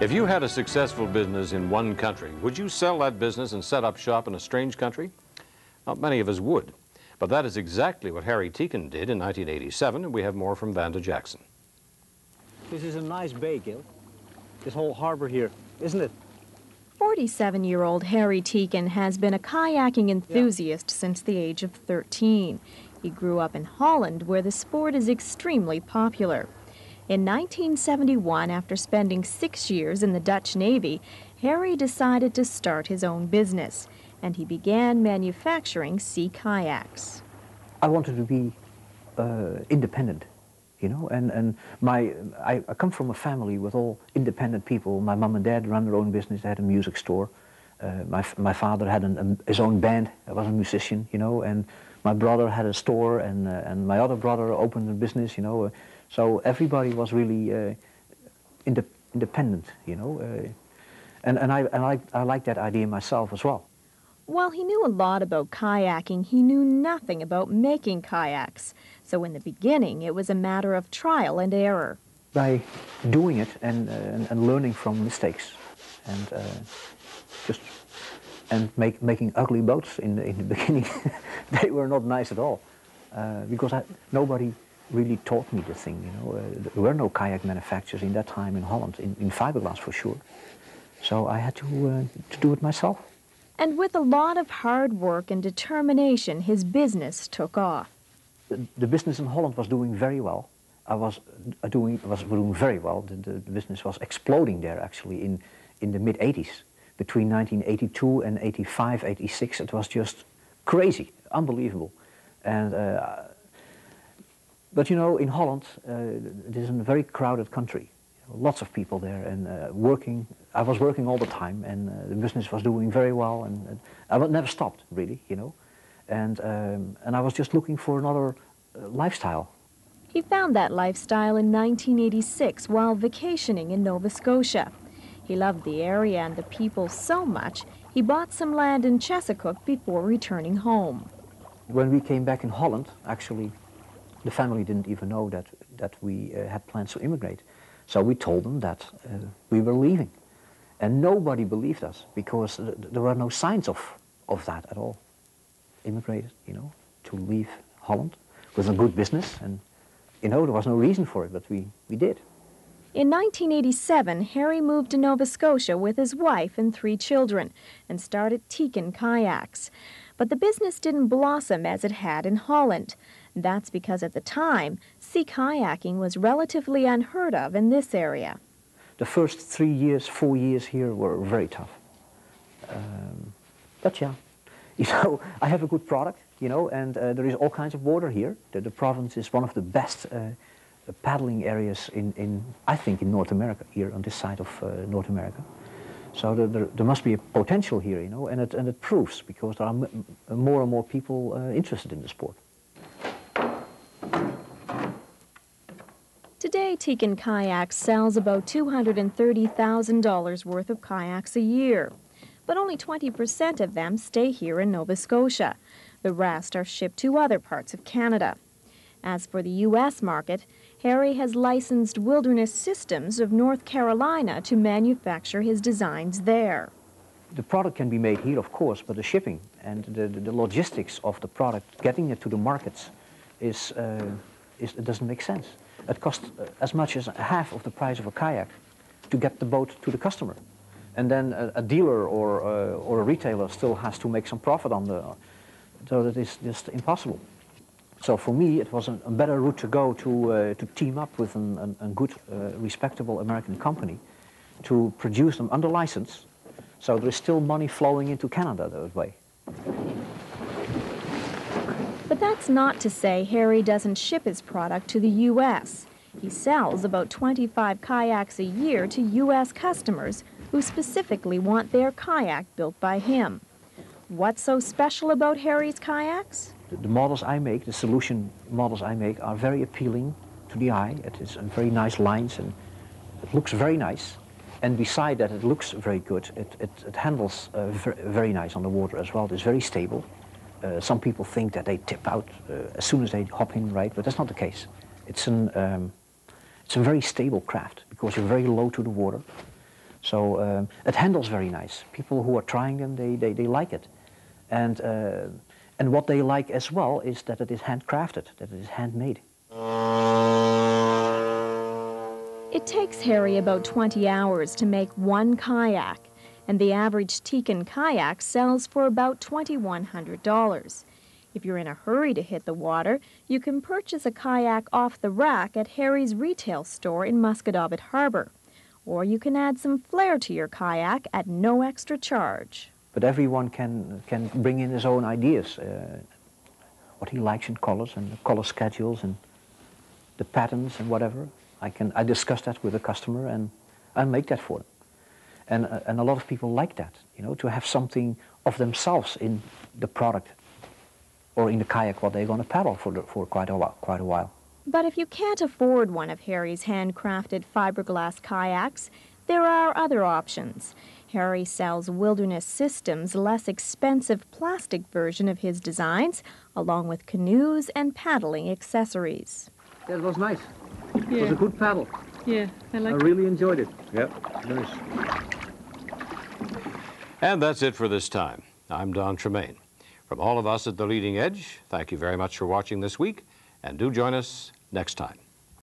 If you had a successful business in one country, would you sell that business and set up shop in a strange country? Not many of us would, but that is exactly what Harry TIEKEN did in 1987, and we have more from Vanda Jackson. This is a nice bay, Gil. This whole harbor here, isn't it? 47-year-old Harry TIEKEN has been a kayaking enthusiast since the age of 13. He grew up in Holland, where the sport is extremely popular. In 1971, after spending 6 years in the Dutch Navy, Harry decided to start his own business, and he began manufacturing sea kayaks. I wanted to be independent, you know, and I come from a family with all independent people. My mom and dad ran their own business. They had a music store. My father had his own band. I was a musician, you know, and my brother had a store, and my other brother opened a business, you know. So everybody was really independent, you know, and I like that idea myself as well. While he knew a lot about kayaking, he knew nothing about making kayaks. So in the beginning, it was a matter of trial and error. By doing it and learning from mistakes, and making ugly boats in the beginning, they were not nice at all, because nobody really taught me the thing, you know. There were no kayak manufacturers in that time in Holland, in fiberglass for sure. So I had to do it myself. And with a lot of hard work and determination, his business took off. The business in Holland was doing very well. I was doing very well. The business was exploding there actually in the mid-80s. Between 1982 and 85, 86, it was just crazy, unbelievable. And but you know, in Holland, it is a very crowded country. Lots of people there, and I was working all the time, and the business was doing very well, and I never stopped, really, you know. And I was just looking for another lifestyle. He found that lifestyle in 1986 while vacationing in Nova Scotia. He loved the area and the people so much, he bought some land in Chesapeake before returning home. When we came back in Holland, actually, the family didn't even know that we had plans to immigrate. So we told them that we were leaving. And nobody believed us, because there were no signs of that at all. Immigrated, you know, to leave Holland with a good business, and, you know, there was no reason for it, but we did. In 1987, Harry moved to Nova Scotia with his wife and 3 children and started TIEKEN Kayaks. But the business didn't blossom as it had in Holland. That's because at the time, sea kayaking was relatively unheard of in this area. The first 3 years, 4 years here were very tough. But yeah, you know, I have a good product, you know, and there is all kinds of water here. The province is one of the best paddling areas I think, in North America, here on this side of North America. So there must be a potential here, you know, and it proves, because there are more and more people interested in the sport. Today, TIEKEN Kayaks sells about $230,000 worth of kayaks a year. But only 20% of them stay here in Nova Scotia. The rest are shipped to other parts of Canada. As for the U.S. market, Harry has licensed Wilderness Systems of North Carolina to manufacture his designs there. The product can be made here, of course, but the shipping and the logistics of the product, getting it to the markets, it doesn't make sense. It costs as much as half of the price of a kayak to get the boat to the customer. And then a dealer or a retailer still has to make some profit on so that is just impossible. So for me, it was a better route to go to team up with a good, respectable American company to produce them under license, so there is still money flowing into Canada that way. But that's not to say Harry doesn't ship his product to the U.S. He sells about 25 kayaks a year to U.S. customers who specifically want their kayak built by him. What's so special about Harry's kayaks? The models I make, the solution models I make, are very appealing to the eye. It is very nice lines, and it looks very nice. And beside that, it looks very good. It handles very nice on the water as well. It's very stable. Some people think that they tip out as soon as they hop in, right? But that's not the case. It's a very stable craft, because you're very low to the water. So it handles very nice. People who are trying them, they like it. And what they like as well is that it is handcrafted, that it is handmade. It takes Harry about 20 hours to make one kayak, and the average TIEKEN kayak sells for about $2,100. If you're in a hurry to hit the water, you can purchase a kayak off the rack at Harry's retail store in Muscatobit Harbor. Or you can add some flair to your kayak at no extra charge. But everyone can bring in his own ideas, what he likes in colors and the color schedules and the patterns and whatever. I discuss that with the customer and I make that for them. And a lot of people like that, you know, to have something of themselves in the product or in the kayak what they're going to paddle for quite a while. But if you can't afford one of Harry's handcrafted fiberglass kayaks, there are other options. Harry sells Wilderness Systems' less expensive plastic version of his designs, along with canoes and paddling accessories. That was nice. Yeah. It was a good paddle. Yeah, I like it. really enjoyed it. Yep, nice. And that's it for this time. I'm Don Tremaine. From all of us at The Leading Edge, thank you very much for watching this week, and do join us next time.